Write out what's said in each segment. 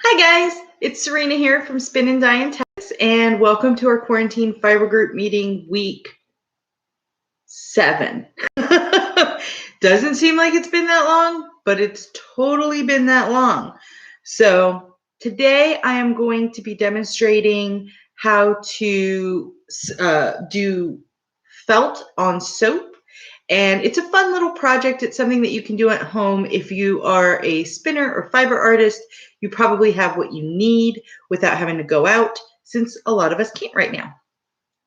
Hi guys, it's Serena here from Spin and Dye and Tex, and welcome to our quarantine fiber group meeting week 7. Doesn't seem like it's been that long, but it's totally been that long. So today I am going to be demonstrating how to do felt on soap. And it's a fun little project. It's something that you can do at home. If you are a spinner or fiber artist, you probably have what you need without having to go out, since a lot of us can't right now.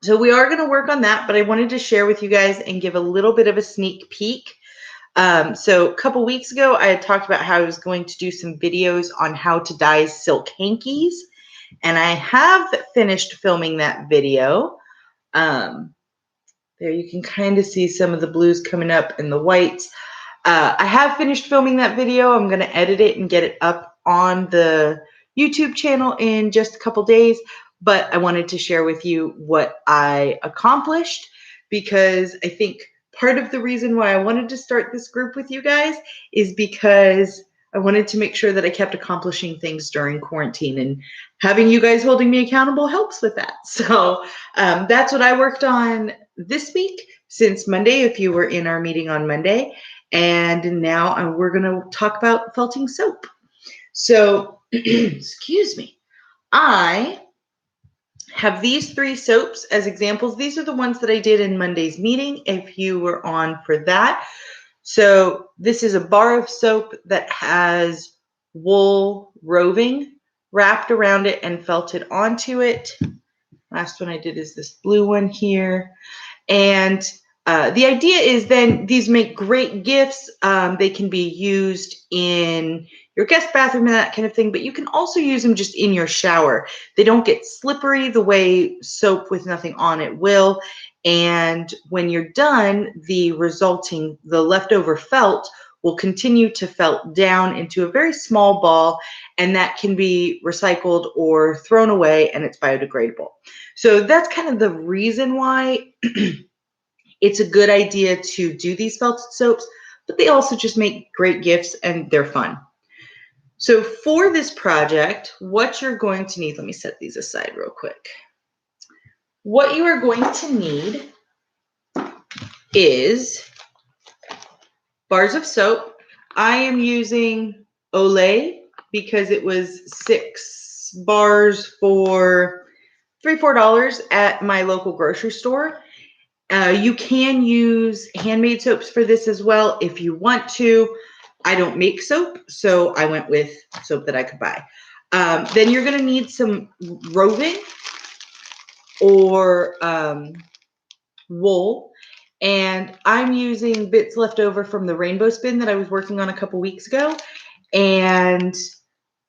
So we are going to work on that, but I wanted to share with you guys and give a little bit of a sneak peek. So a couple weeks ago, I had talked about how I was going to do some videos on how to dye silk hankies, and I have finished filming that video. There you can kind of see some of the blues coming up and the whites. I have finished filming that video. I'm going to edit it and get it up on the YouTube channel in just a couple days, but I wanted to share with you what I accomplished, because I think part of the reason why I wanted to start this group with you guys is because I wanted to make sure that I kept accomplishing things during quarantine, and having you guys holding me accountable helps with that. So that's what I worked on this week since Monday, if you were in our meeting on Monday. And now we're going to talk about felting soap. So, excuse me. I have these 3 soaps as examples. These are the ones that I did in Monday's meeting, if you were on for that. So this is a bar of soap that has wool roving wrapped around it and felted onto it. Last one I did is this blue one here. And the idea is then these make great gifts. They can be used in your guest bathroom and that kind of thing, but you can also use them just in your shower. They don't get slippery the way soap with nothing on it will. And when you're done, the leftover felt will continue to felt down into a very small ball, and that can be recycled or thrown away, and it's biodegradable. So that's kind of the reason why it's a good idea to do these felted soaps, but they also just make great gifts and they're fun. So for this project, what you're going to need, let me set these aside real quick. What you are going to need is bars of soap. I am using Olay because it was 6 bars for $3-4 at my local grocery store. You can use handmade soaps for this as well if you want to. I don't make soap, so I went with soap that I could buy. Then you're going to need some roving or wool. And I'm using bits left over from the rainbow spin that I was working on a couple weeks ago. And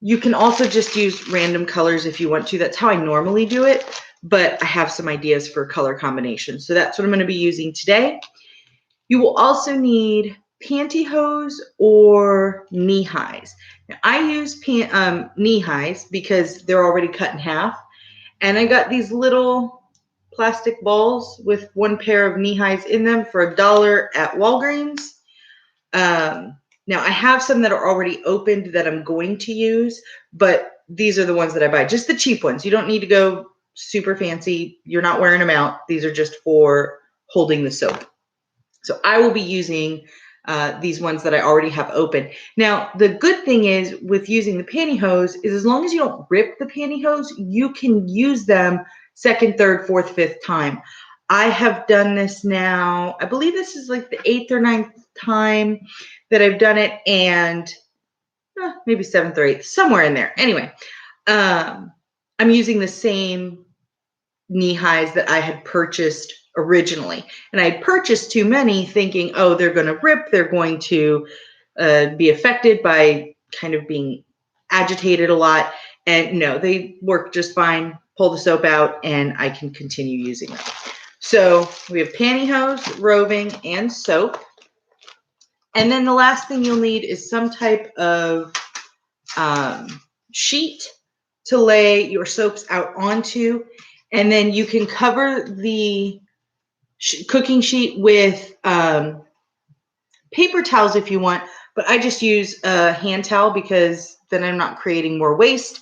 you can also just use random colors if you want to. That's how I normally do it, but I have some ideas for color combinations. So that's what I'm going to be using today. You will also need pantyhose or knee highs. Now, I use knee highs because they're already cut in half. And I got these little plastic balls with 1 pair of knee highs in them for $1 at Walgreens. Now I have some that are already opened that I'm going to use, but these are the ones that I buy, just the cheap ones. You don't need to go super fancy. You're not wearing them out. These are just for holding the soap. So I will be using these ones that I already have open. Now, the good thing is with using the pantyhose is as long as you don't rip the pantyhose, you can use them 2nd, 3rd, 4th, 5th time. I have done this now. I believe this is like the 8th or 9th time that I've done it, and maybe 7th or 8th, somewhere in there. Anyway, I'm using the same knee highs that I had purchased originally. And I purchased too many thinking, oh, they're going to rip. They're going to be affected by kind of being agitated a lot. And no, they work just fine. Pull the soap out and I can continue using them. So we have pantyhose, roving, and soap. And then the last thing you'll need is some type of sheet to lay your soaps out onto. And then you can cover the cooking sheet with paper towels if you want, but I just use a hand towel because then I'm not creating more waste,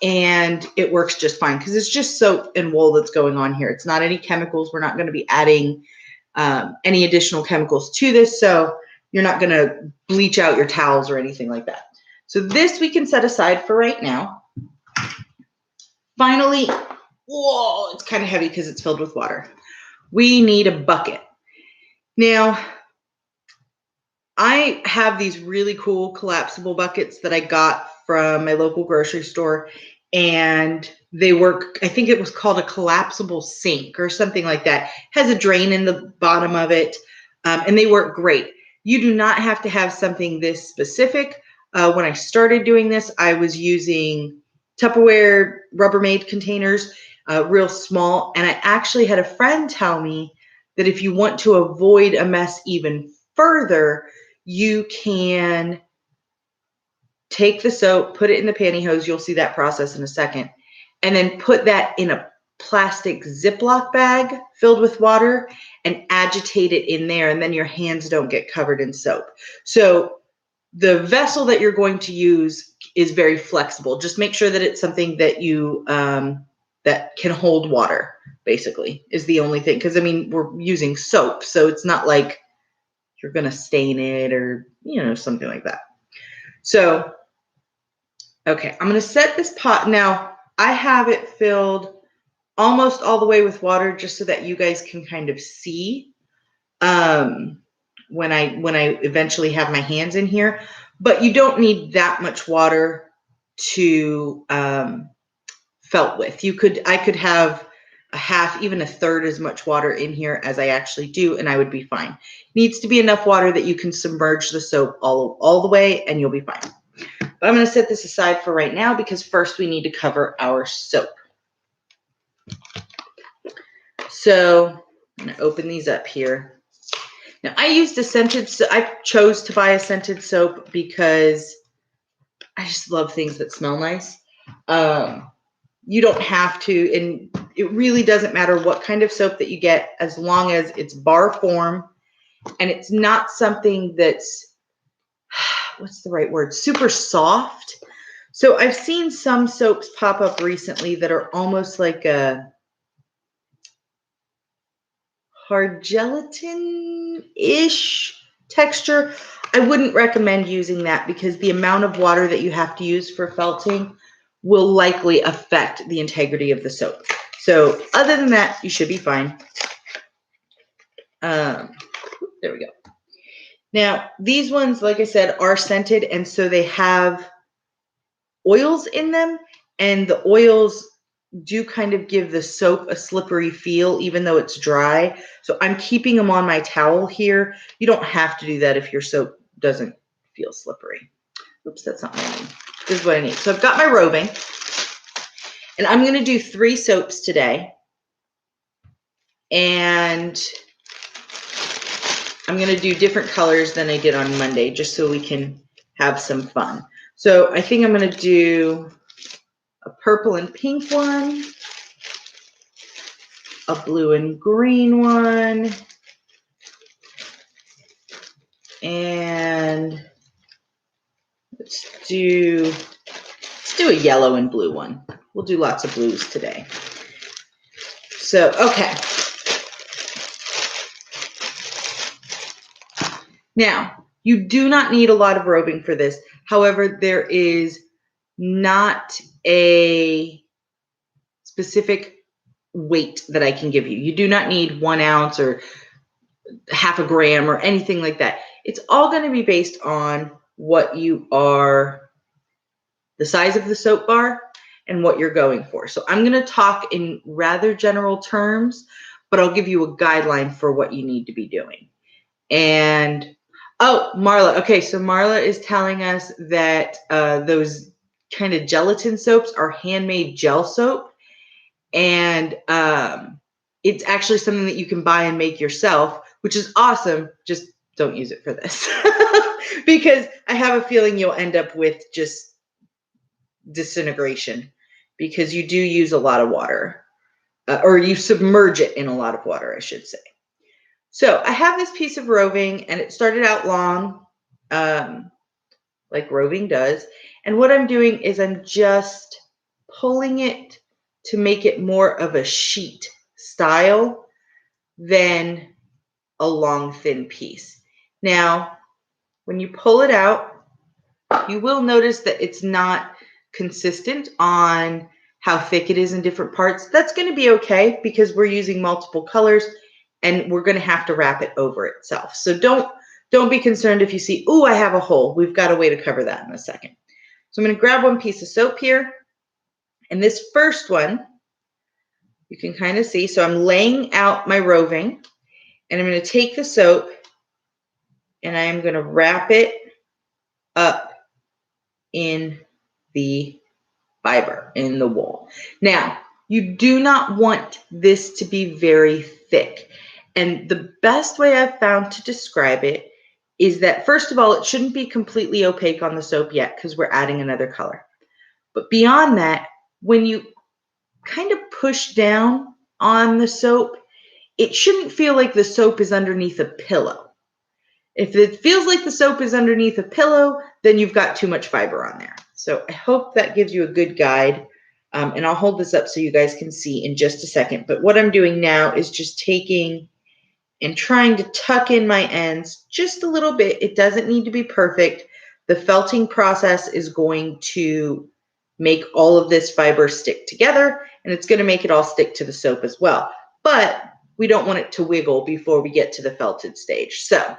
and it works just fine because it's just soap and wool that's going on here. It's not any chemicals. We're not going to be adding any additional chemicals to this, so you're not going to bleach out your towels or anything like that. So this we can set aside for right now. Finally, whoa, it's kind of heavy because it's filled with water. We need a bucket. Now, I have these really cool collapsible buckets that I got from my local grocery store, and they work, I think it was called a collapsible sink or something like that. It has a drain in the bottom of it, and they work great. You do not have to have something this specific. When I started doing this, I was using Tupperware Rubbermaid containers, real small, and I actually had a friend tell me that if you want to avoid a mess even further, you can take the soap, put it in the pantyhose. You'll see that process in a second. And then put that in a plastic Ziploc bag filled with water and agitate it in there. And then your hands don't get covered in soap. So the vessel that you're going to use is very flexible. Just make sure that it's something that you, that can hold water, basically, is the only thing. Because, I mean, we're using soap, so it's not like you're going to stain it or, you know, something like that. So, okay, I'm going to set this pot. Now, I have it filled almost all the way with water just so that you guys can kind of see when I eventually have my hands in here. But you don't need that much water to felt with. I could have a half, even a third as much water in here as I actually do, and I would be fine. Needs to be enough water that you can submerge the soap all the way, and you'll be fine. But I'm going to set this aside for right now because first we need to cover our soap. So I'm going to open these up here. Now I used a scented, I chose to buy a scented soap because I just love things that smell nice. You don't have to, and it really doesn't matter what kind of soap that you get as long as it's bar form and it's not something that's, what's the right word, super soft. So I've seen some soaps pop up recently that are almost like a hard gelatin-ish texture. I wouldn't recommend using that because the amount of water that you have to use for felting will likely affect the integrity of the soap. So other than that, you should be fine. There we go. Now, these ones, like I said, are scented, and so they have oils in them, and the oils do kind of give the soap a slippery feel, even though it's dry. So I'm keeping them on my towel here. You don't have to do that if your soap doesn't feel slippery. Oops, that's not what I need. This is what I need. So I've got my roving, and I'm going to do 3 soaps today. And I'm going to do different colors than I did on Monday, just so we can have some fun. So I think I'm going to do a purple and pink one, a blue and green one, and let's do a yellow and blue one. We'll do lots of blues today. So, okay. Now, you do not need a lot of roving for this. However, there is not a specific weight that I can give you. You do not need 1 ounce or half a gram or anything like that. It's all going to be based on what you are, the size of the soap bar, and what you're going for. So I'm going to talk in rather general terms, but I'll give you a guideline for what you need to be doing. And, oh, Marla. Okay, so Marla is telling us that those kind of gelatin soaps are handmade gel soap. And it's actually something that you can buy and make yourself, which is awesome. Just don't use it for this. Because I have a feeling you'll end up with just disintegration because you do use a lot of water, or you submerge it in a lot of water, I should say. So I have this piece of roving, and it started out long, like roving does, And what I'm doing is I'm just pulling it to make it more of a sheet style than a long, thin piece. Now, when you pull it out, you will notice that it's not consistent on how thick it is in different parts. That's going to be okay because we're using multiple colors and we're going to have to wrap it over itself. So don't be concerned if you see, oh, I have a hole. We've got a way to cover that in a second. So I'm going to grab one piece of soap here. And this first one, you can kind of see. So I'm laying out my roving and I'm going to take the soap and I am going to wrap it up in the fiber, in the wool. Now, you do not want this to be very thick. And the best way I've found to describe it is that, first of all, it shouldn't be completely opaque on the soap yet because we're adding another color. But beyond that, when you kind of push down on the soap, it shouldn't feel like the soap is underneath a pillow. If it feels like the soap is underneath a pillow, then you've got too much fiber on there. So I hope that gives you a good guide. And I'll hold this up so you guys can see in just a second. But what I'm doing now is just taking and trying to tuck in my ends just a little bit. It doesn't need to be perfect. The felting process is going to make all of this fiber stick together, and it's going to make it all stick to the soap as well. But we don't want it to wiggle before we get to the felted stage. So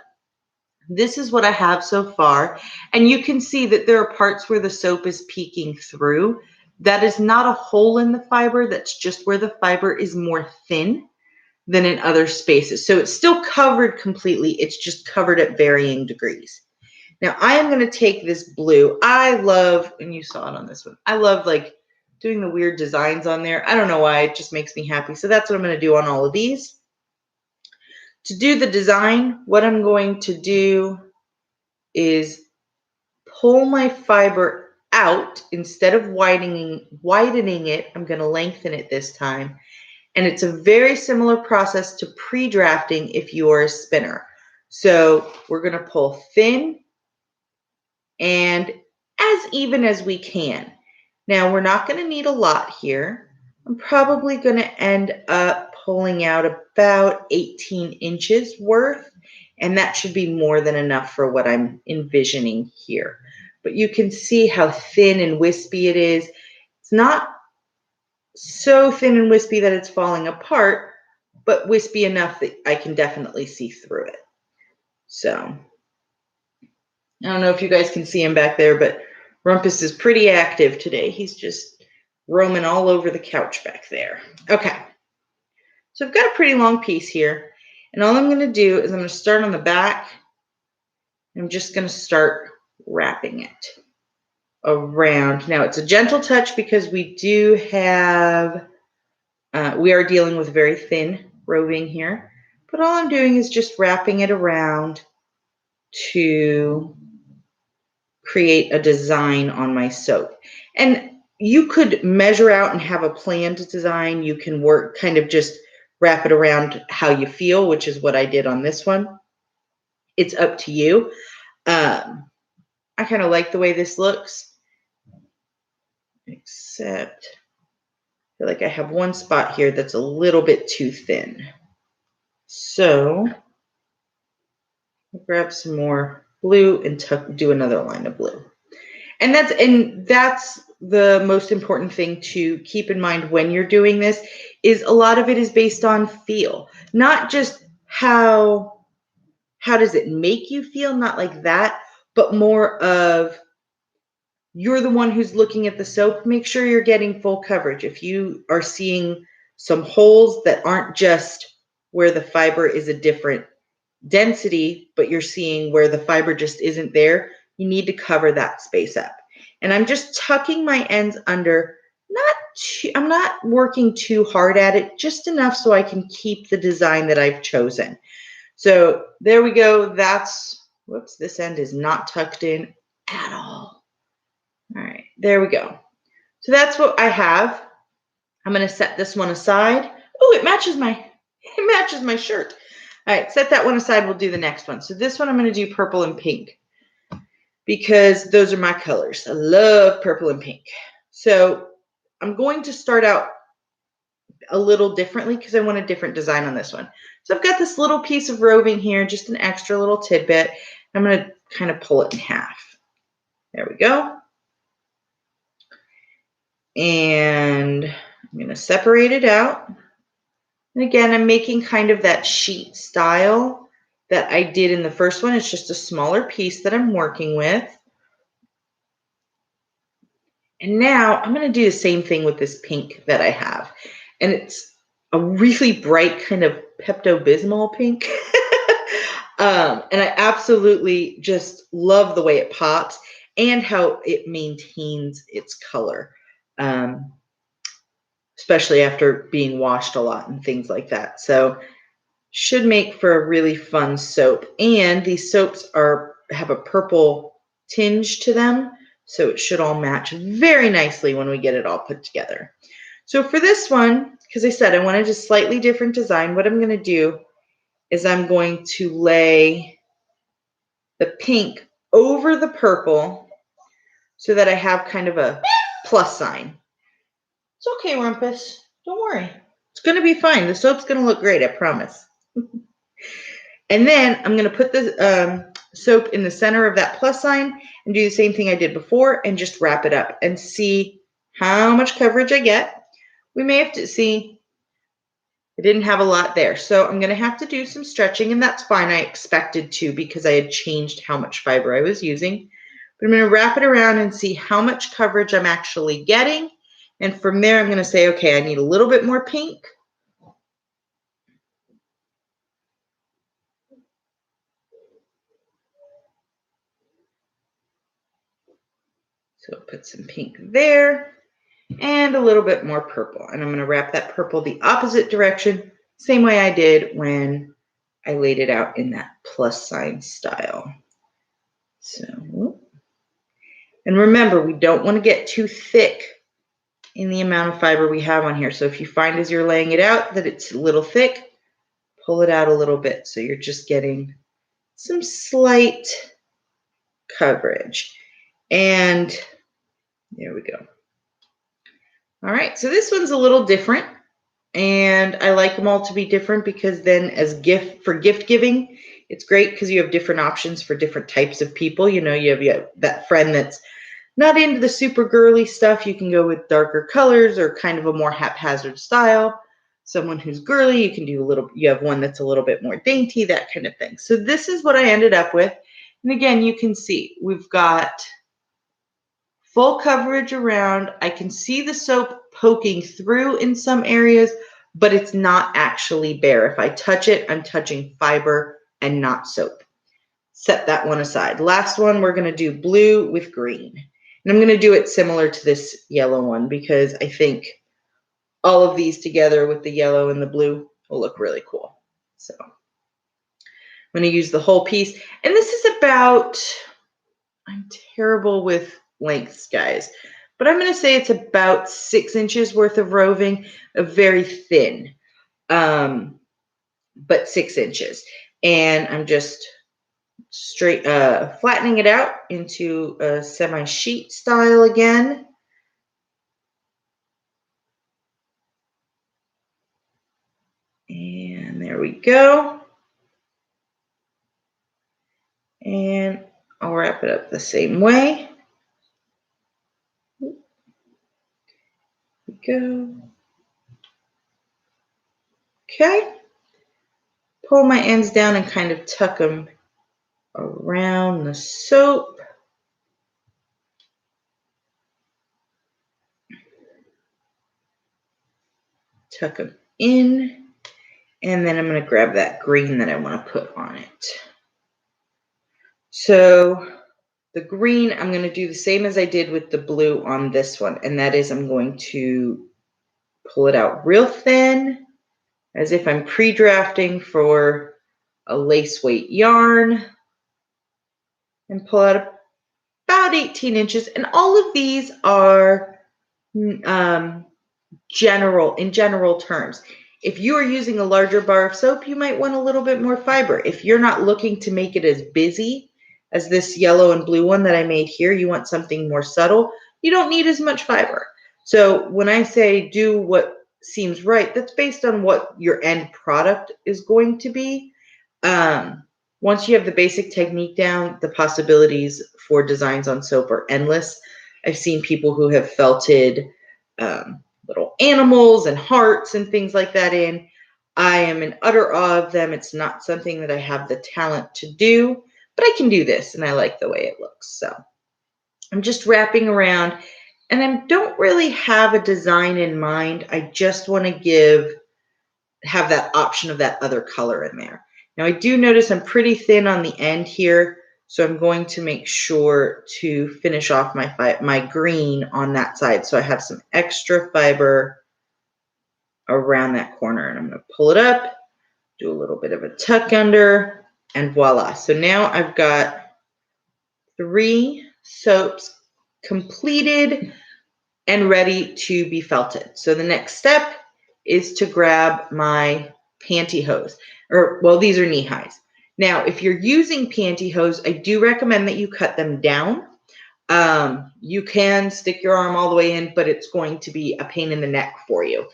this is what I have so far. And you can see that there are parts where the soap is peeking through. That is not a hole in the fiber. That's just where the fiber is more thin than in other spaces. So it's still covered completely. It's just covered at varying degrees. Now I am going to take this blue. I love, and you saw it on this one, I love like doing the weird designs on there. I don't know why, it just makes me happy. So that's what I'm going to do on all of these. To do the design, what I'm going to do is pull my fiber out. Instead of widening it, I'm going to lengthen it this time. And it's a very similar process to pre-drafting if you are a spinner. So we're going to pull thin and as even as we can. Now we're not going to need a lot here. I'm probably going to end up pulling out about 18 inches worth, and that should be more than enough for what I'm envisioning here. But you can see how thin and wispy it is. It's not so thin and wispy that it's falling apart, but wispy enough that I can definitely see through it. So I don't know if you guys can see him back there, but Rumpus is pretty active today. He's just roaming all over the couch back there. Okay, so I've got a pretty long piece here, and all I'm going to do is I'm going to start on the back. I'm just going to start wrapping it around. Now it's a gentle touch because we do have, we are dealing with very thin roving here, but all I'm doing is just wrapping it around to create a design on my soap. And you could measure out and have a planned design. You can work, kind of just wrap it around how you feel, which is what I did on this one. It's up to you. I kind of like the way this looks, except I feel like I have one spot here that's a little bit too thin. So I'll grab some more blue and do another line of blue. And that's the most important thing to keep in mind when you're doing this, is a lot of it is based on feel, not just how does it make you feel, not like that, but more of you're the one who's looking at the soap. Make sure you're getting full coverage. If you are seeing some holes that aren't just where the fiber is a different density, but you're seeing where the fiber just isn't there, you need to cover that space up. And I'm just tucking my ends under, I'm not working too hard at it, just enough so I can keep the design that I've chosen. So there we go. That's, whoops, this end is not tucked in at all. All right, there we go. So that's what I have. I'm going to set this one aside. Oh, it matches my shirt. All right, set that one aside. We'll do the next one. So this one I'm going to do purple and pink. because those are my colors. I love purple and pink. So I'm going to start out a little differently because I want a different design on this one. So I've got this little piece of roving here, just an extra little tidbit. I'm going to kind of pull it in half. There we go. And I'm going to separate it out. And again, I'm making kind of that sheet style that I did in the first one. It's just a smaller piece that I'm working with. And now I'm going to do the same thing with this pink that I have. And it's a really bright kind of Pepto-Bismol pink. And I absolutely just love the way it pops and how it maintains its color, especially after being washed a lot and things like that. So should make for a really fun soap. And these soaps have a purple tinge to them, so it should all match very nicely when we get it all put together. So for this one, because I said I wanted a slightly different design, what I'm going to do is I'm going to lay the pink over the purple so that I have kind of a plus sign. It's okay, Rumpus. Don't worry. It's going to be fine. The soap's going to look great, I promise. And then I'm going to put the soap in the center of that plus sign and do the same thing I did before and just wrap it up and see how much coverage I get. We may have to see. I didn't have a lot there, so I'm going to have to do some stretching, and that's fine. I expected to because I had changed how much fiber I was using. But I'm going to wrap it around and see how much coverage I'm actually getting. And from there, I'm going to say, okay, I need a little bit more pink. So put some pink there and a little bit more purple. And I'm going to wrap that purple the opposite direction, same way I did when I laid it out in that plus sign style. So, and remember, we don't want to get too thick in the amount of fiber we have on here. So if you find as you're laying it out that it's a little thick, pull it out a little bit so you're just getting some slight coverage. And there we go. All right, so this one's a little different, and I like them all to be different because then as gift giving, it's great because you have different options for different types of people. You know, you have that friend that's not into the super girly stuff. You can go with darker colors or kind of a more haphazard style. Someone who's girly, you can do you have one that's a little bit more dainty, that kind of thing. So this is what I ended up with. And again, you can see we've got full coverage around. I can see the soap poking through in some areas, but it's not actually bare. If I touch it, I'm touching fiber and not soap. Set that one aside. Last one, we're going to do blue with green. And I'm going to do it similar to this yellow one because I think all of these together with the yellow and the blue will look really cool. So I'm going to use the whole piece. And this is about, I'm terrible with lengths, guys, but I'm going to say it's about 6 inches worth of roving, very thin, but 6 inches. And I'm just straight flattening it out into a semi-sheet style again. And there we go. And I'll wrap it up the same way. There we go. Okay. Pull my ends down and kind of tuck them around the soap. Tuck them in. And then I'm going to grab that green that I want to put on it. So the green, I'm going to do the same as I did with the blue on this one. And that is I'm going to pull it out real thin as if I'm pre-drafting for a lace weight yarn. And pull out about 18 inches. And all of these are in general terms. If you are using a larger bar of soap, you might want a little bit more fiber. If you're not looking to make it as busy as this yellow and blue one that I made here. You want something more subtle. You don't need as much fiber. So when I say do what seems right, that's based on what your end product is going to be. Once you have the basic technique down, the possibilities for designs on soap are endless. I've seen people who have felted little animals and hearts and things like that in. I am in utter awe of them. It's not something that I have the talent to do, but I can do this and I like the way it looks. So I'm just wrapping around and I don't really have a design in mind. I just want to have that option of that other color in there. Now I do notice I'm pretty thin on the end here, so I'm going to make sure to finish off my green on that side. So I have some extra fiber around that corner, and I'm going to pull it up, do a little bit of a tuck under, and voila. So now I've got 3 soaps completed and ready to be felted. So the next step is to grab my pantyhose, or well, these are knee highs. Now, if you're using pantyhose, I do recommend that you cut them down. You can stick your arm all the way in, but it's going to be a pain in the neck for you.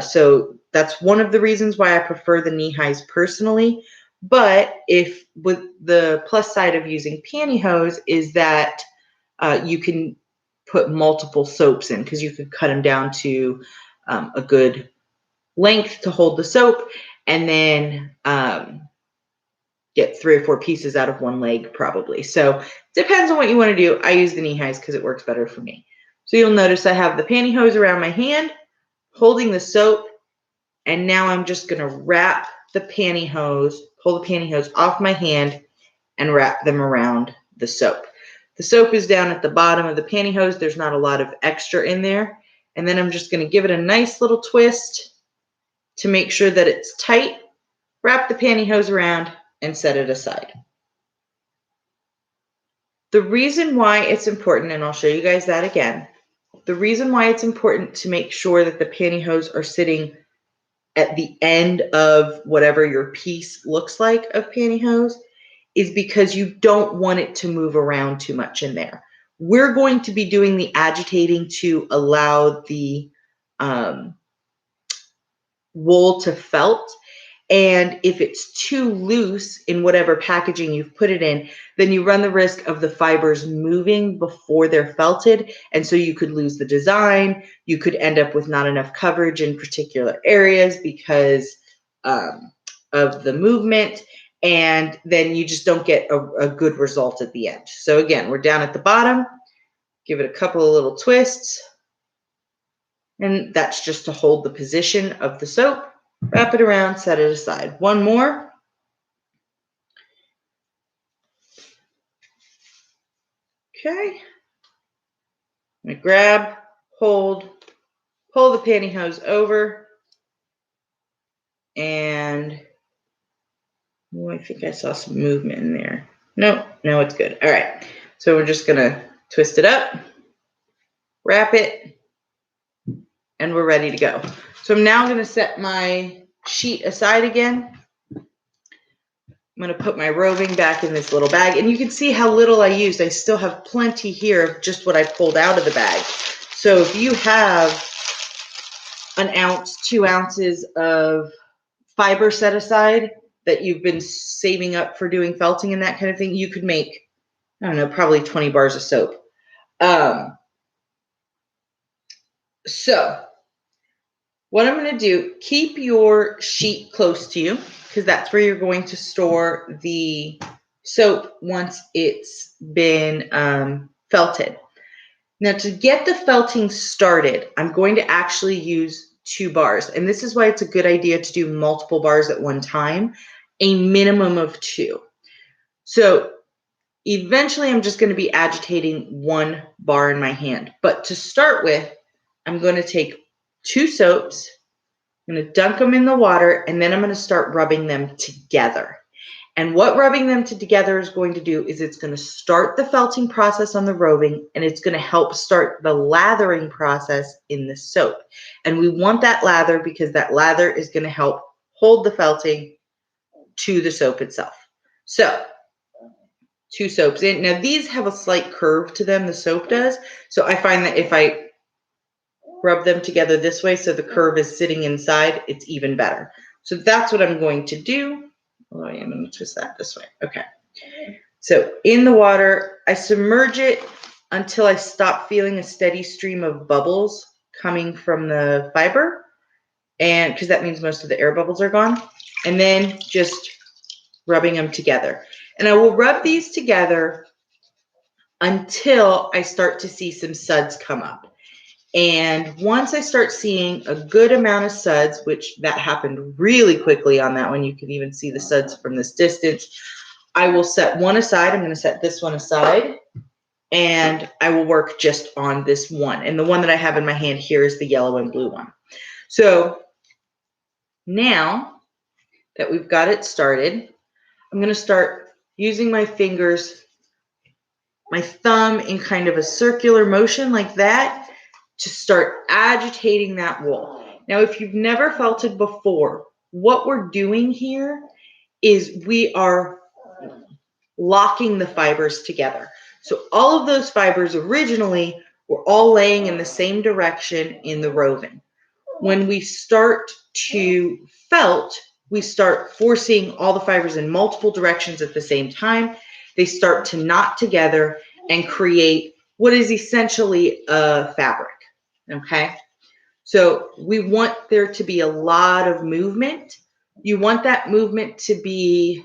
So that's one of the reasons why I prefer the knee highs personally. But if with the plus side of using pantyhose is that you can put multiple soaps in, because you could cut them down to a good length to hold the soap, and then get 3 or 4 pieces out of one leg probably. So depends on what you want to do. I use the knee highs because it works better for me. So you'll notice I have the pantyhose around my hand, holding the soap, and now I'm just going to wrap the pantyhose, pull the pantyhose off my hand, and wrap them around the soap. The soap is down at the bottom of the pantyhose. There's not a lot of extra in there. And then I'm just going to give it a nice little twist to make sure that it's tight, wrap the pantyhose around, and set it aside. The reason why it's important, and I'll show you guys that again, the reason why it's important to make sure that the pantyhose are sitting at the end of whatever your piece looks like of pantyhose is because you don't want it to move around too much in there. We're going to be doing the agitating to allow the wool to felt. And if it's too loose in whatever packaging you've put it in, then you run the risk of the fibers moving before they're felted. And so you could lose the design. You could end up with not enough coverage in particular areas because of the movement. And then you just don't get a good result at the end. So again, we're down at the bottom. Give it a couple of little twists. And that's just to hold the position of the soap. Wrap it around, set it aside. One more. Okay. I'm going to grab, hold, pull the pantyhose over, and oh, I think I saw some movement in there. No, it's good. All right. So we're just going to twist it up, wrap it, and we're ready to go. So I'm now going to set my sheet aside again. I'm going to put my roving back in this little bag, and you can see how little I used. I still have plenty here of just what I pulled out of the bag. So if you have an ounce, 2 ounces of fiber set aside that you've been saving up for doing felting and that kind of thing, you could make, I don't know, probably 20 bars of soap. So what I'm going to do, keep your sheet close to you because that's where you're going to store the soap once it's been felted. Now to get the felting started, I'm going to actually use 2 bars. And this is why it's a good idea to do multiple bars at one time, a minimum of 2. So eventually I'm just going to be agitating 1 bar in my hand. But to start with, I'm going to take 2 soaps, I'm going to dunk them in the water, and then I'm going to start rubbing them together. And what rubbing them together is going to do is it's going to start the felting process on the roving, and it's going to help start the lathering process in the soap. And we want that lather because that lather is going to help hold the felting to the soap itself. So 2 soaps in. Now these have a slight curve to them, the soap does. So I find that if I rub them together this way so the curve is sitting inside, it's even better. So that's what I'm going to do. Oh, I'm going to twist that this way. Okay. So in the water, I submerge it until I stop feeling a steady stream of bubbles coming from the fiber. And because that means most of the air bubbles are gone. And then just rubbing them together. And I will rub these together until I start to see some suds come up. And once I start seeing a good amount of suds, which that happened really quickly on that one, you can even see the suds from this distance, I will set one aside. I'm going to set this one aside, and I will work just on this one. And the one that I have in my hand here is the yellow and blue one. So now that we've got it started, I'm going to start using my fingers, my thumb in kind of a circular motion like that, to start agitating that wool. Now, if you've never felted before, what we're doing here is we are locking the fibers together. So all of those fibers originally were all laying in the same direction in the roving. When we start to felt, we start forcing all the fibers in multiple directions at the same time. They start to knot together and create what is essentially a fabric. Okay, so we want there to be a lot of movement. You want that movement to be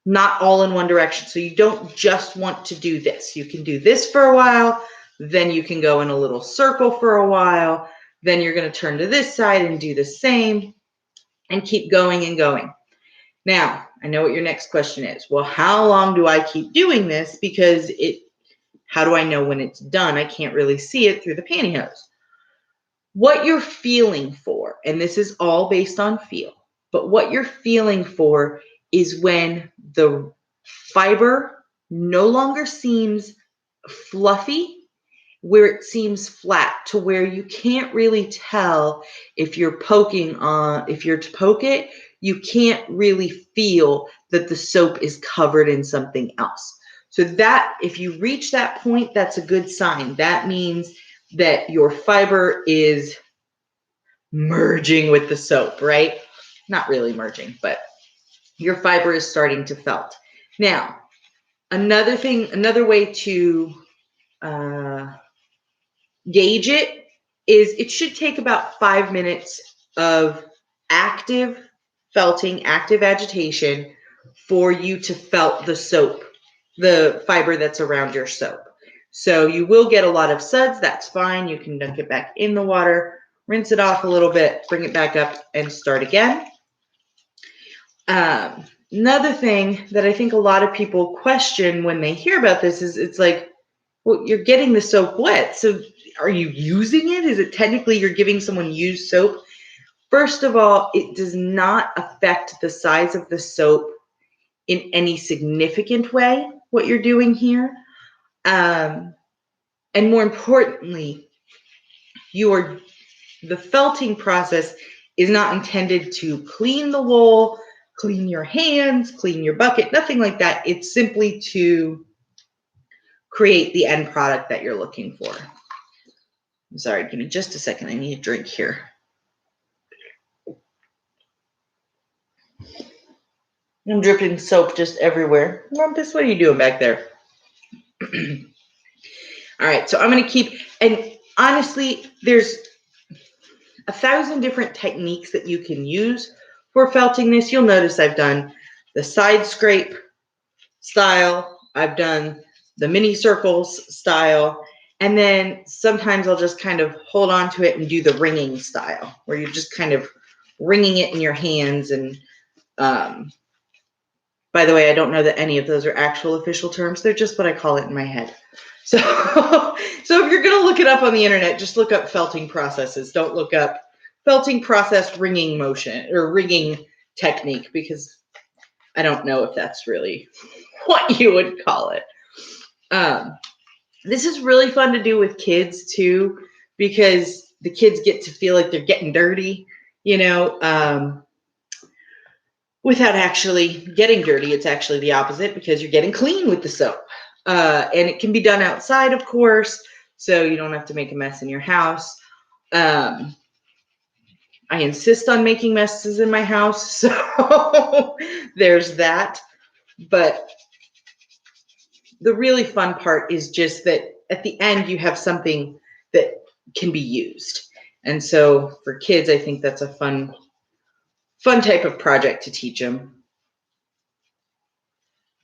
not all in one direction. So you don't just want to do this. You can do this for a while, then you can go in a little circle for a while, then you're going to turn to this side and do the same and keep going and going. Now, I know what your next question is. Well, how long do I keep doing this? Because how do I know when it's done? I can't really see it through the pantyhose. What you're feeling for, and this is all based on feel, but what you're feeling for is when the fiber no longer seems fluffy, where it seems flat, to where you can't really tell if you're poking on, if you're to poke it, you can't really feel that the soap is covered in something else. So that, if you reach that point, that's a good sign. That means that your fiber is merging with the soap, right? Not really merging, but your fiber is starting to felt. Now, another way to gauge it is it should take about 5 minutes of active felting, active agitation for you to felt the soap, the fiber that's around your soap. So you will get a lot of suds. That's fine. You can dunk it back in the water, rinse it off a little bit, bring it back up, and start again. Another thing that I think a lot of people question when they hear about this is it's like, well, you're getting the soap wet. So are you using it? Is it technically you're giving someone used soap? First of all, it does not affect the size of the soap in any significant way, what you're doing here. And more importantly, the felting process is not intended to clean the wool, clean your hands, clean your bucket, nothing like that. It's simply to create the end product that you're looking for. I'm sorry, give me just a second. I need a drink here. I'm dripping soap just everywhere. Rumpus, what are you doing back there? All right, so I'm going to keep, and honestly, there's 1,000 different techniques that you can use for felting this. You'll notice I've done the side scrape style. I've done the mini circles style. And then sometimes I'll just kind of hold on to it and do the ringing style, where you're just kind of wringing it in your hands. And by the way, I don't know that any of those are actual official terms. They're just what I call it in my head. So if you're going to look it up on the internet, just look up felting processes. Don't look up felting process ringing motion or ringing technique, because I don't know if that's really what you would call it. This is really fun to do with kids too, because the kids get to feel like they're getting dirty, you know. without actually getting dirty. It's actually the opposite because you're getting clean with the soap. And it can be done outside, of course, so you don't have to make a mess in your house. I insist on making messes in my house, so there's that. But the really fun part is just that at the end you have something that can be used. And so for kids, I think that's a fun type of project to teach them.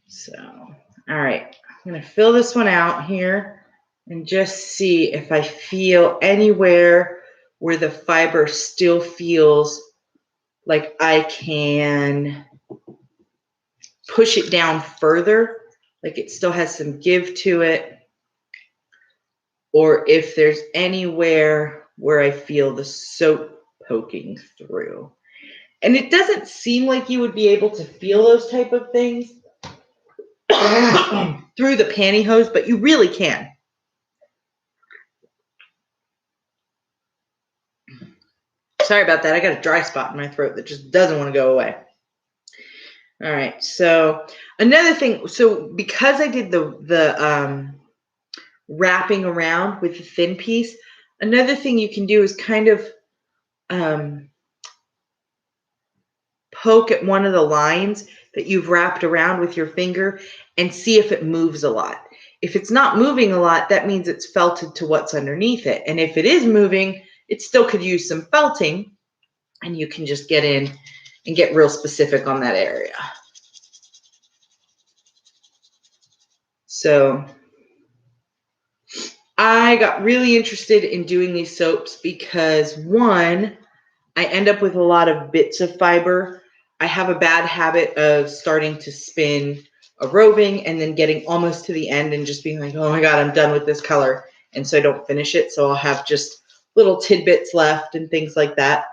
So, all right, I'm going to fill this one out here and just see if I feel anywhere where the fiber still feels like I can push it down further, like it still has some give to it, or if there's anywhere where I feel the soap poking through. And it doesn't seem like you would be able to feel those type of things through the pantyhose, but you really can. Sorry about that. I got a dry spot in my throat that just doesn't want to go away. All right. So another thing, so because I did the wrapping around with the thin piece, another thing you can do is kind of poke at one of the lines that you've wrapped around with your finger and see if it moves a lot. If it's not moving a lot, that means it's felted to what's underneath it. And if it is moving, it still could use some felting, and you can just get in and get real specific on that area. So I got really interested in doing these soaps because, one, I end up with a lot of bits of fiber. I have a bad habit of starting to spin a roving and then getting almost to the end and just being like, oh my God, I'm done with this color. And so I don't finish it. So I'll have just little tidbits left and things like that.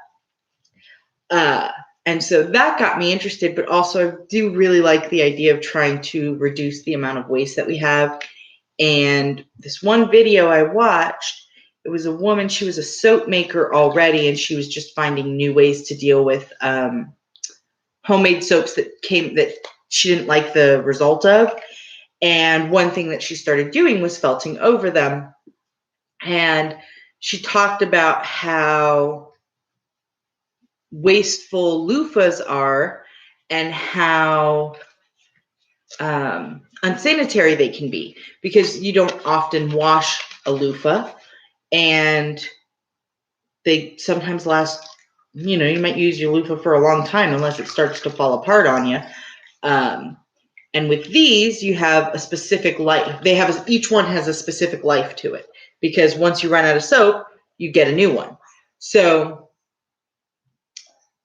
And so that got me interested, but also I do really like the idea of trying to reduce the amount of waste that we have. And this one video I watched, it was a woman, she was a soap maker already, and she was just finding new ways to deal with homemade soaps that she didn't like the result of. And one thing that she started doing was felting over them. And she talked about how wasteful loofahs are and how unsanitary they can be, because you don't often wash a loofah, and they sometimes last, you might use your loofah for a long time unless it starts to fall apart on you. And with these, you have a specific life. Each one has a specific life to it, because once you run out of soap, you get a new one. So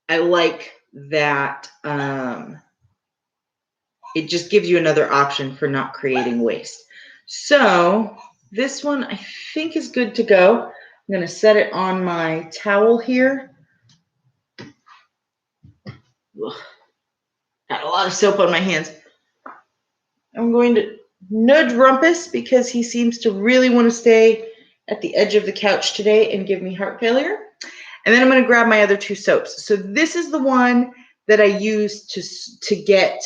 I like that. It just gives you another option for not creating waste. So this one I think is good to go. I'm going to set it on my towel here. Ugh, got a lot of soap on my hands. I'm going to nudge Rumpus because he seems to really want to stay at the edge of the couch today and give me heart failure. And then I'm going to grab my other two soaps. So this is the one that I used to get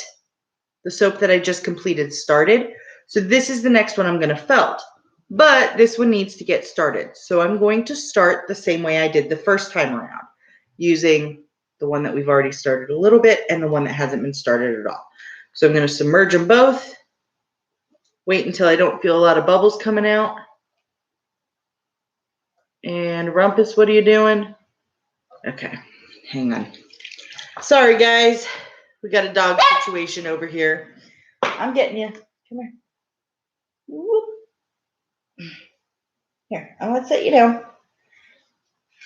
the soap that I just completed started. So this is the next one I'm going to felt. But this one needs to get started. So I'm going to start the same way I did the first time around, using the one that we've already started a little bit and the one that hasn't been started at all. So I'm going to submerge them both. Wait until I don't feel a lot of bubbles coming out. And Rumpus, what are you doing? Okay, hang on. Sorry, guys. We got a dog situation over here. I'm getting you. Come here. Whoop. Here, I'm going to set you down.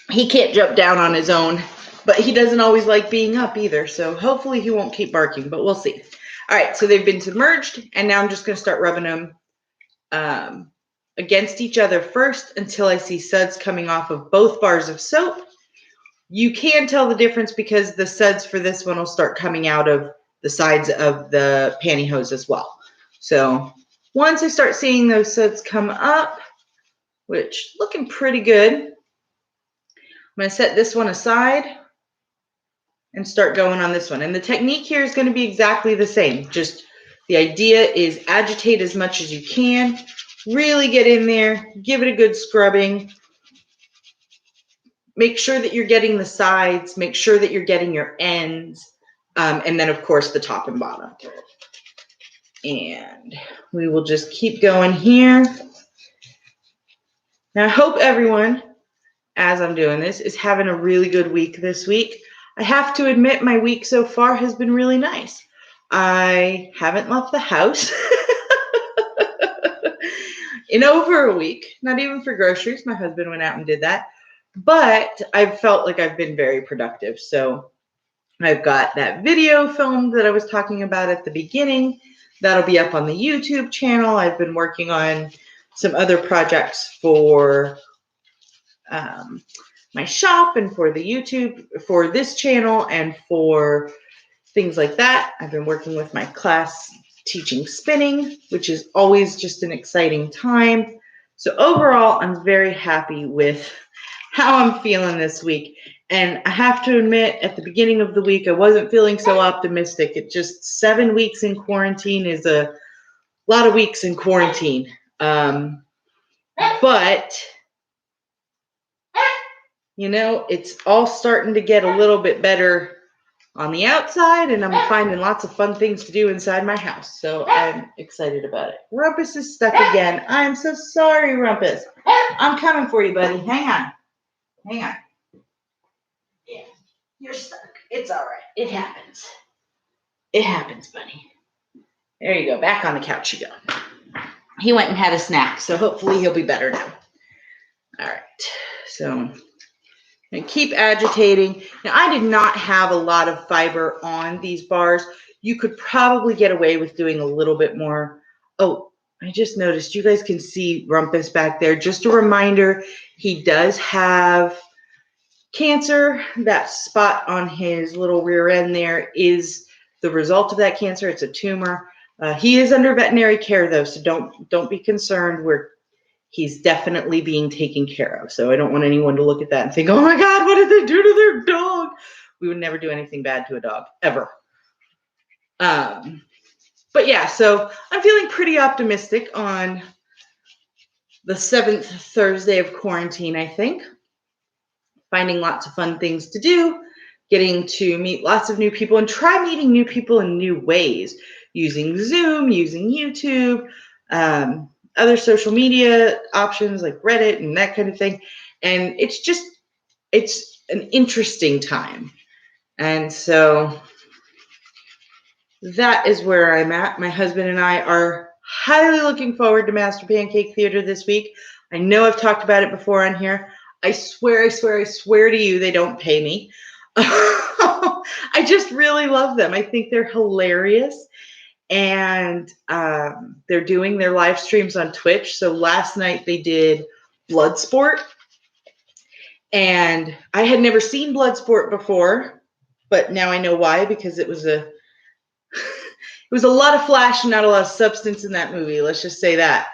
He can't jump down on his own, but he doesn't always like being up either. So hopefully he won't keep barking, but we'll see. All right, so they've been submerged, and now I'm just going to start rubbing them against each other first until I see suds coming off of both bars of soap. You can tell the difference because the suds for this one will start coming out of the sides of the pantyhose as well. So once I start seeing those suds come up, which looking pretty good, I'm going to set this one aside, and start going on this one. And the technique here is going to be exactly the same. Just the idea is agitate as much as you can, really get in there, give it a good scrubbing. Make sure that you're getting the sides, make sure that you're getting your ends, and then of course the top and bottom. And we will just keep going here. Now I hope everyone, as I'm doing this, is having a really good week this week. I have to admit my week so far has been really nice. I haven't left the house in over a week, not even for groceries. My husband went out and did that. But I've felt like I've been very productive. So I've got that video filmed that I was talking about at the beginning. That'll be up on the YouTube channel. I've been working on some other projects for my shop and for the YouTube, for this channel and for things like that. I've been working with my class teaching spinning, which is always just an exciting time. So overall, I'm very happy with how I'm feeling this week. And I have to admit, at the beginning of the week, I wasn't feeling so optimistic. It just 7 weeks in quarantine is a lot of weeks in quarantine. But, you know, it's all starting to get a little bit better on the outside, and I'm finding lots of fun things to do inside my house. So I'm excited about it. Rumpus is stuck again. I'm so sorry, Rumpus. I'm coming for you, buddy. Hang on. Hang on. Yeah, you're stuck. It's all right. It happens. It happens, buddy. There you go. Back on the couch you go. He went and had a snack, so hopefully he'll be better now. All right. So and keep agitating. Now, I did not have a lot of fiber on these bars. You could probably get away with doing a little bit more. Oh, I just noticed you guys can see Rumpus back there. Just a reminder, he does have cancer. That spot on his little rear end there is the result of that cancer. It's a tumor. He is under veterinary care though, so don't be concerned. He's definitely being taken care of. So I don't want anyone to look at that and think, oh my God, what did they do to their dog? We would never do anything bad to a dog, ever. But yeah, so I'm feeling pretty optimistic on the 7th Thursday of quarantine, I think. Finding lots of fun things to do, getting to meet lots of new people and try meeting new people in new ways, using Zoom, using YouTube, other social media options like Reddit and that kind of thing. And it's an interesting time. And so that is where I'm at. My husband and I are highly looking forward to Master Pancake Theater this week. I know I've talked about it before on here. I swear to you, they don't pay me. I just really love them. I think they're hilarious. And they're doing their live streams on Twitch. So last night they did Bloodsport. And I had never seen Bloodsport before, but now I know why, because it was a lot of flash and not a lot of substance in that movie. Let's just say that.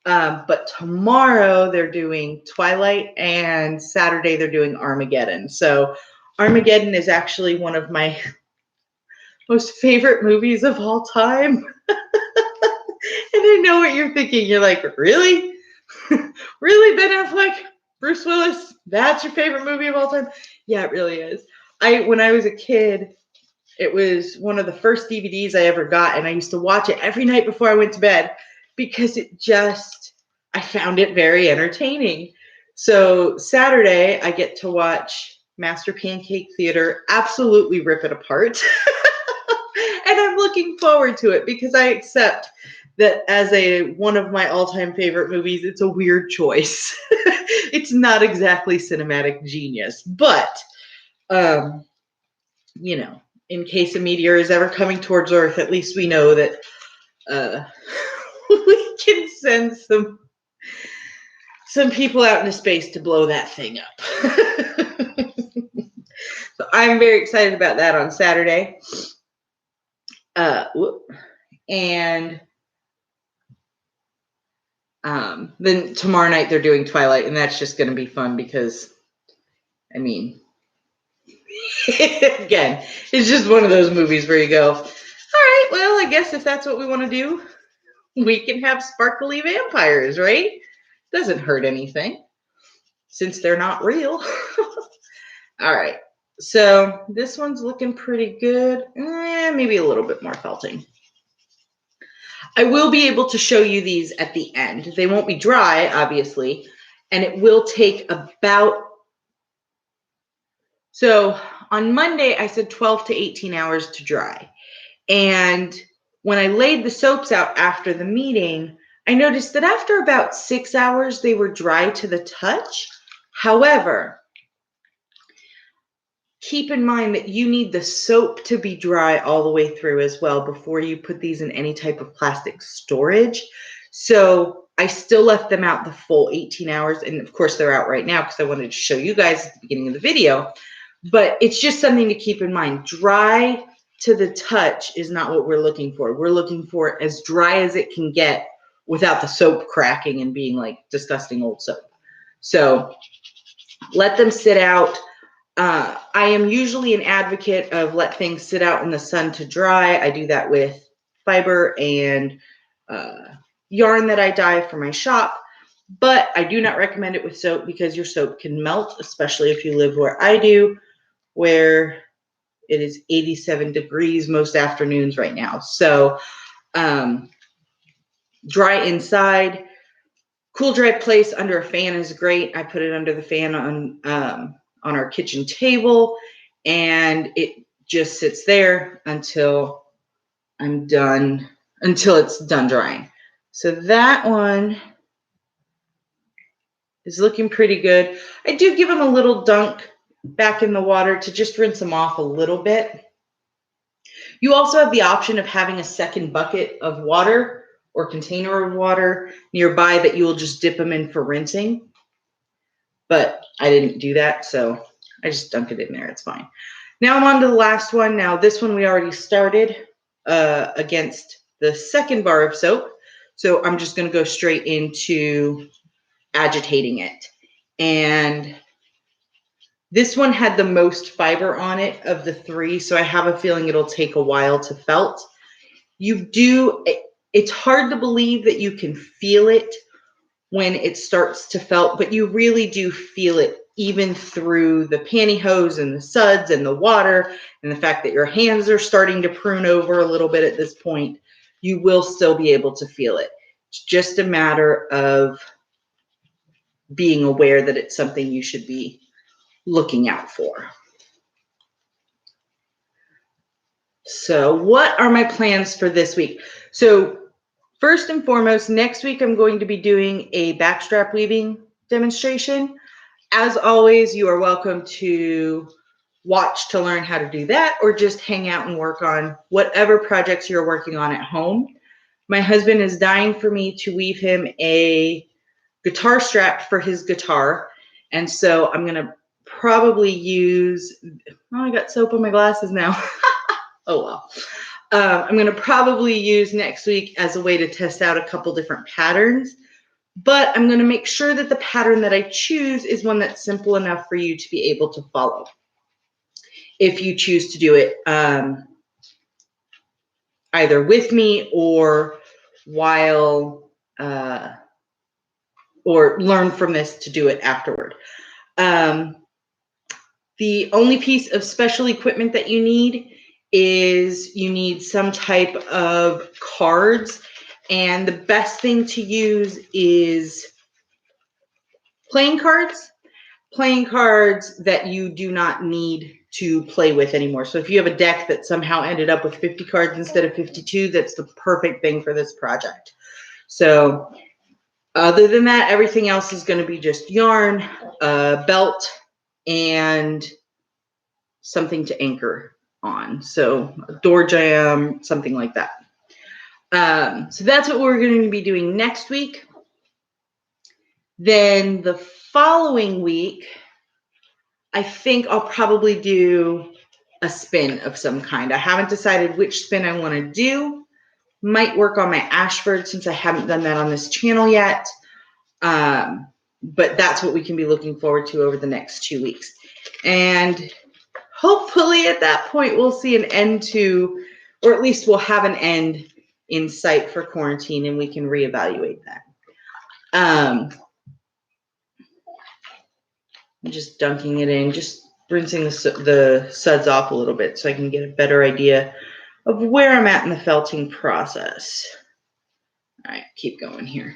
But tomorrow they're doing Twilight and Saturday they're doing Armageddon. So Armageddon is actually one of my most favorite movies of all time. And I know what you're thinking. You're like, really? Really, Ben Affleck? Bruce Willis? That's your favorite movie of all time? Yeah, it really is. When I was a kid, it was one of the first DVDs I ever got, and I used to watch it every night before I went to bed because I found it very entertaining. So Saturday, I get to watch Master Pancake Theater absolutely rip it apart. And I'm looking forward to it because I accept that as one of my all-time favorite movies, it's a weird choice. It's not exactly cinematic genius, but, you know, in case a meteor is ever coming towards Earth, at least we know that we can send some people out into space to blow that thing up. So I'm very excited about that on Saturday. And then tomorrow night they're doing Twilight, and that's just going to be fun because, I mean, Again, it's just one of those movies where you go, all right, well, I guess if that's what we want to do, we can have sparkly vampires, right? Doesn't hurt anything since they're not real. All right, so this one's looking pretty good. Maybe a little bit more felting. I will be able to show you these at the end. They won't be dry, obviously, and it will take about, so on Monday, I said 12 to 18 hours to dry. And when I laid the soaps out after the meeting, I noticed that after about 6 hours, they were dry to the touch. However, keep in mind that you need the soap to be dry all the way through as well before you put these in any type of plastic storage. So I still left them out the full 18 hours. And of course, they're out right now because I wanted to show you guys at the beginning of the video. But it's just something to keep in mind. Dry to the touch is not what we're looking for. We're looking for as dry as it can get without the soap cracking and being like disgusting old soap. So let them sit out. I am usually an advocate of let things sit out in the sun to dry. I do that with fiber and yarn that I dye for my shop, but I do not recommend it with soap because your soap can melt, especially if you live where I do, where it is 87 degrees most afternoons right now. So dry inside. Cool, dry place under a fan is great. I put it under the fan on our kitchen table, and it just sits there until I'm done, until it's done drying. So that one is looking pretty good. I do give them a little dunk back in the water to just rinse them off a little bit. You also have the option of having a second bucket of water or container of water nearby that you will just dip them in for rinsing. But I didn't do that, so I just dunked it in there. It's fine. Now I'm on to the last one. Now this one we already started against the second bar of soap. So I'm just going to go straight into agitating it. And this one had the most fiber on it of the three, so I have a feeling it'll take a while to felt. It's hard to believe that you can feel it when it starts to felt, but you really do feel it even through the pantyhose and the suds and the water and the fact that your hands are starting to prune over a little bit at this point. You will still be able to feel it. It's just a matter of being aware that it's something you should be looking out for. So what are my plans for this week? So first and foremost, next week I'm going to be doing a backstrap weaving demonstration. As always, you are welcome to watch to learn how to do that or just hang out and work on whatever projects you're working on at home. My husband is dying for me to weave him a guitar strap for his guitar. And so I'm going to probably use, oh, I got soap on my glasses now. Oh, well. I'm going to probably use next week as a way to test out a couple different patterns. But I'm going to make sure that the pattern that I choose is one that's simple enough for you to be able to follow. If you choose to do it either with me or while, or learn from this to do it afterward. The only piece of special equipment that you need is you need some type of cards. And the best thing to use is playing cards that you do not need to play with anymore. So if you have a deck that somehow ended up with 50 cards instead of 52, that's the perfect thing for this project. So other than that, everything else is going to be just yarn, belt, and something to anchor on. So a door jamb, something like that. So that's what we're going to be doing next week. Then the following week, I think I'll probably do a spin of some kind. I haven't decided which spin I want to do. Might work on my Ashford since I haven't done that on this channel yet. But that's what we can be looking forward to over the next 2 weeks. And hopefully at that point we'll see an end to, or at least we'll have an end in sight for quarantine and we can reevaluate that. I'm just dunking it in, just rinsing the suds off a little bit so I can get a better idea of where I'm at in the felting process. All right, keep going here.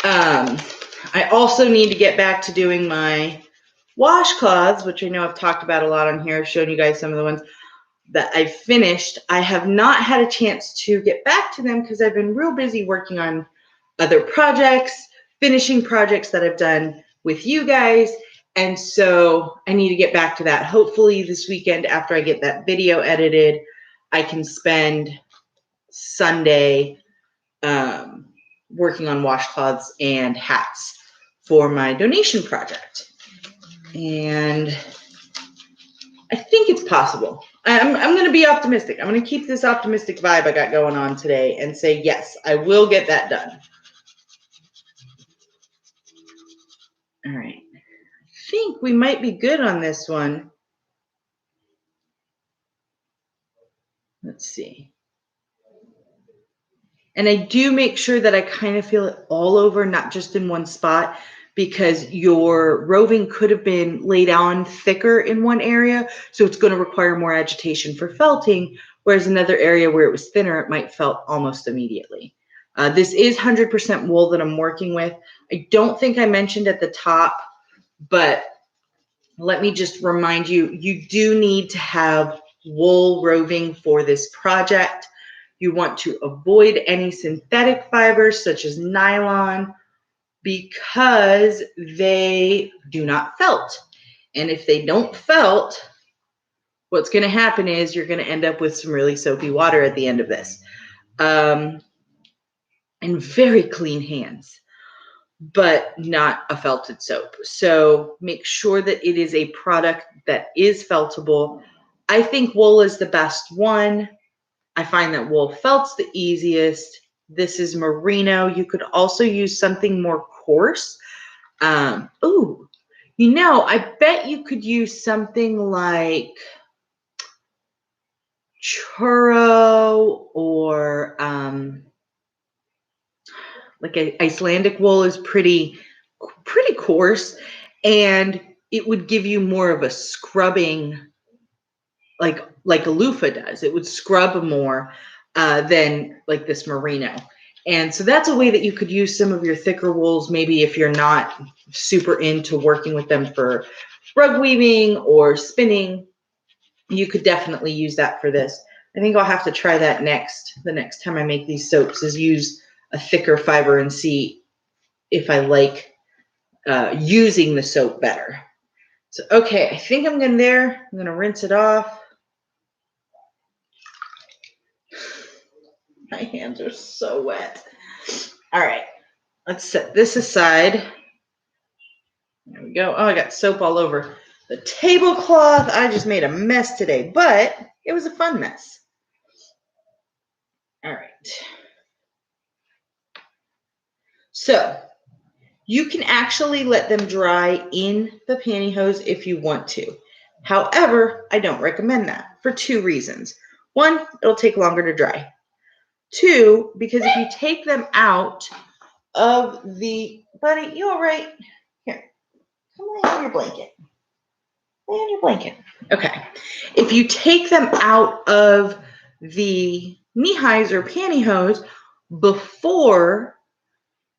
I also need to get back to doing my washcloths, which I know I've talked about a lot on here. I've shown you guys some of the ones that I've finished. I have not had a chance to get back to them because I've been real busy working on other projects, finishing projects that I've done with you guys. And so I need to get back to that. Hopefully this weekend after I get that video edited, I can spend Sunday working on washcloths and hats for my donation project. And I think it's possible. I'm going to be optimistic. I'm going to keep this optimistic vibe I got going on today and say, yes, I will get that done. All right. I think we might be good on this one. Let's see. And I do make sure that I kind of feel it all over, not just in one spot, because your roving could have been laid on thicker in one area, so it's going to require more agitation for felting, whereas another area where it was thinner, it might felt almost immediately. This is 100% wool that I'm working with. I don't think I mentioned at the top, but let me just remind you, you do need to have wool roving for this project. You want to avoid any synthetic fibers such as nylon because they do not felt. And if they don't felt, what's going to happen is you're going to end up with some really soapy water at the end of this. And very clean hands, but not a felted soap. So make sure that it is a product that is feltable. I think wool is the best one. I find that wool felts the easiest. This is merino. You could also use something more coarse. Ooh, you know, I bet you could use something like churro or like Icelandic wool is pretty coarse, and it would give you more of a scrubbing, like a loofah does. It would scrub more than like this merino. And so that's a way that you could use some of your thicker wools, maybe if you're not super into working with them for rug weaving or spinning. You could definitely use that for this. I think I'll have to try that the next time I make these soaps, is use a thicker fiber and see if I like using the soap better. So, okay, I think I'm going there. I'm going to rinse it off. My hands are so wet. All right, let's set this aside. There we go. Oh, I got soap all over the tablecloth. I just made a mess today, but it was a fun mess. All right. So you can actually let them dry in the pantyhose if you want to. However, I don't recommend that for two reasons. One, it'll take longer to dry. Two, because if you take them out of the, buddy, you all right? Here, come lay on your blanket. Lay on your blanket. Okay. If you take them out of the knee highs or pantyhose before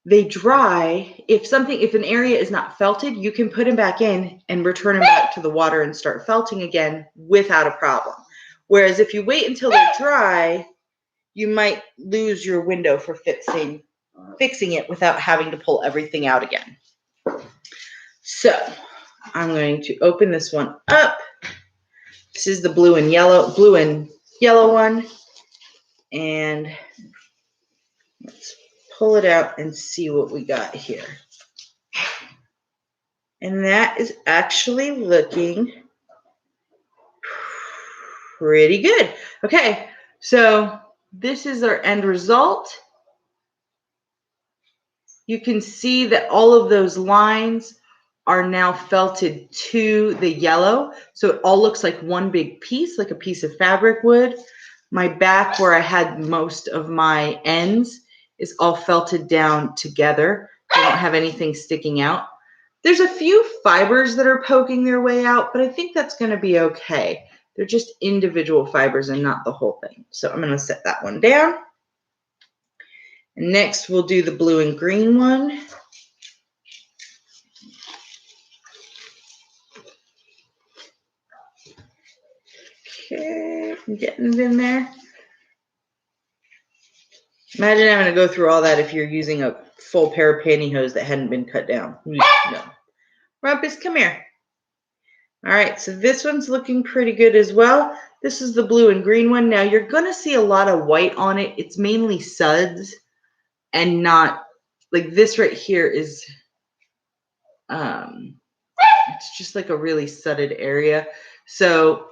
they dry, if an area is not felted, you can put them back in and return them back to the water and start felting again without a problem. Whereas if you wait until they're dry, you might lose your window for fixing it without having to pull everything out again. So I'm going to open this one up. This is the blue and yellow one. And let's pull it out and see what we got here. And that is actually looking pretty good. Okay, so this is our end result. You can see that all of those lines are now felted to the yellow. So it all looks like one big piece, like a piece of fabric would. My back, where I had most of my ends, is all felted down together. I don't have anything sticking out. There's a few fibers that are poking their way out, but I think that's going to be okay. They're just individual fibers and not the whole thing. So I'm going to set that one down. And next we'll do the blue and green one. Okay, I'm getting it in there. Imagine having to go through all that if you're using a full pair of pantyhose that hadn't been cut down. No. Rumpus, come here. All right, so this one's looking pretty good as well. This is the blue and green one. Now you're going to see a lot of white on it. It's mainly suds and not like this right here is it's just like a really sudded area. So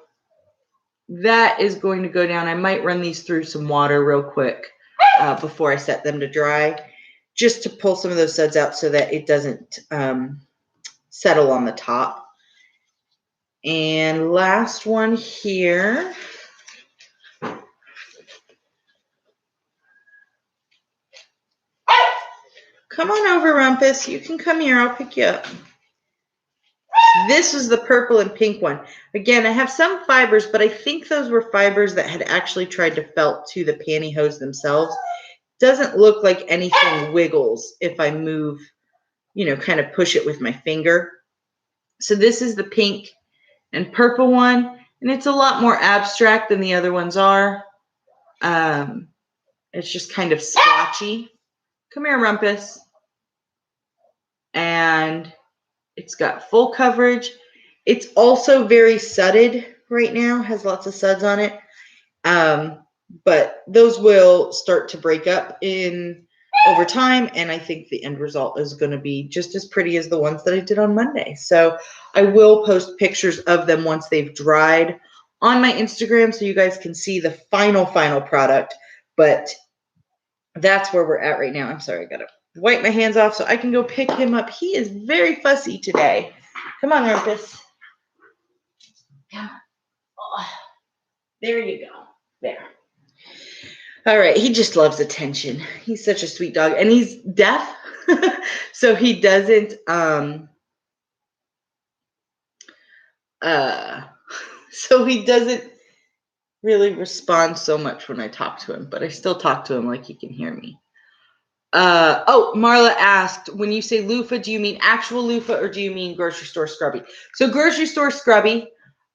that is going to go down. I might run these through some water real quick before I set them to dry, just to pull some of those suds out so that it doesn't settle on the top. And last one here. Come on over, Rumpus. You can come here. I'll pick you up. This is the purple and pink one. Again, I have some fibers, but I think those were fibers that had actually tried to felt to the pantyhose themselves. Doesn't look like anything wiggles if I move, you know, kind of push it with my finger. So this is the pink and purple one, and it's a lot more abstract than the other ones are. It's just kind of splotchy. Come here, Rumpus. And it's got full coverage. It's also very sudded right now, has lots of suds on it. But those will start to break up over time, and I think the end result is going to be just as pretty as the ones that I did on Monday. So I will post pictures of them once they've dried on my Instagram so you guys can see the final product. But that's where we're at right now. I'm sorry, I gotta wipe my hands off so I can go pick him up. He is very fussy today. Come on, Rumpus. Come on. Oh, there you go. There. All right, he just loves attention. He's such a sweet dog, and he's deaf, so he doesn't really respond so much when I talk to him, but I still talk to him like he can hear me. Oh, Marla asked, when you say loofah, do you mean actual loofah or do you mean grocery store scrubby? So grocery store scrubby,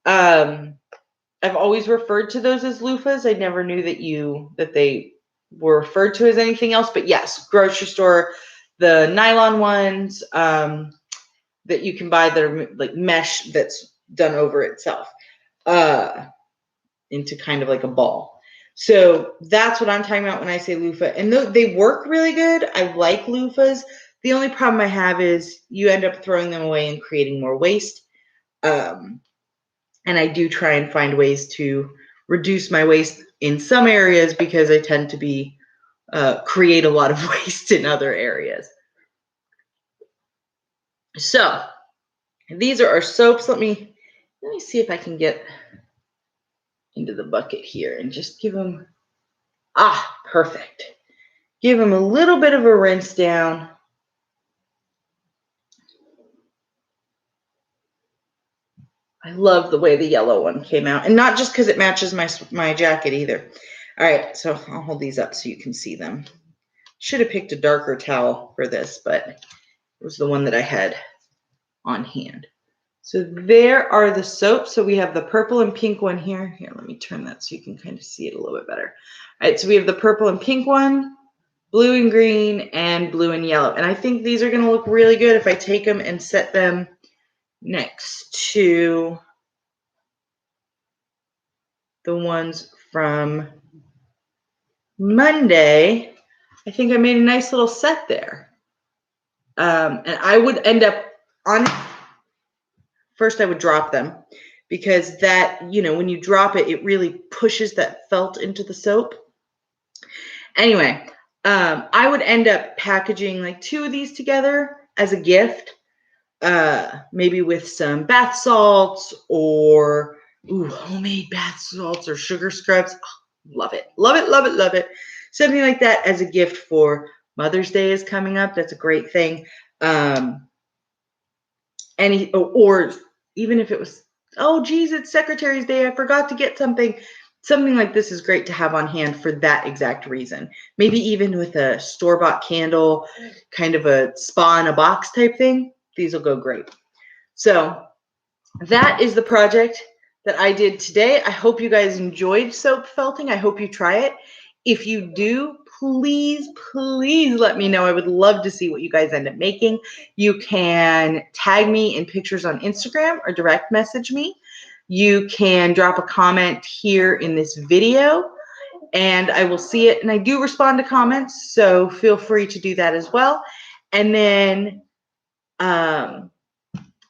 I've always referred to those as loofahs. I never knew that they were referred to as anything else, but yes, grocery store, the nylon ones that you can buy that are like mesh that's done over itself into kind of like a ball. So that's what I'm talking about when I say loofah. And they work really good. I like loofahs. The only problem I have is you end up throwing them away and creating more waste. And I do try and find ways to reduce my waste in some areas because I tend to create a lot of waste in other areas. So these are our soaps. Let me see if I can get into the bucket here and just give them, perfect. Give them a little bit of a rinse down. I love the way the yellow one came out, and not just because it matches my jacket either. All right, so I'll hold these up so you can see them. Should have picked a darker towel for this, but it was the one that I had on hand. So there are the soaps. So we have the purple and pink one here. Here, let me turn that so you can kind of see it a little bit better. All right, so we have the purple and pink one, blue and green, and blue and yellow. And I think these are going to look really good if I take them and set them next to the ones from Monday. I think I made a nice little set there. And I would end up first I would drop them because that, when you drop it, it really pushes that felt into the soap. Anyway, I would end up packaging like 2 of these together as a gift maybe with some bath salts or homemade bath salts or sugar scrubs. Oh, love it, love it, love it, love it. Something like that as a gift for Mother's Day is coming up. That's a great thing. Or even if it was, oh geez, it's Secretary's Day, I forgot to get something. Something like this is great to have on hand for that exact reason. Maybe even with a store-bought candle, kind of a spa in a box type thing. These will go great. So that is the project that I did today. I hope you guys enjoyed soap felting. I hope you try it. If you do, please, please let me know. I would love to see what you guys end up making. You can tag me in pictures on Instagram or direct message me. You can drop a comment here in this video and I will see it. And I do respond to comments, so feel free to do that as well. And then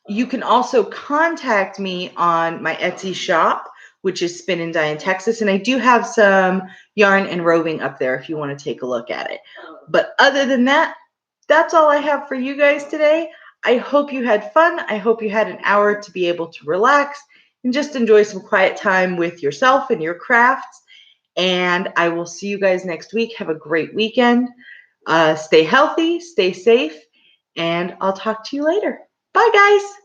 you can also contact me on my Etsy shop, which is Spin and Dye in Texas. And I do have some yarn and roving up there if you want to take a look at it. But other than that, that's all I have for you guys today. I hope you had fun. I hope you had an hour to be able to relax and just enjoy some quiet time with yourself and your crafts. And I will see you guys next week. Have a great weekend. Stay healthy, stay safe, and I'll talk to you later. Bye, guys.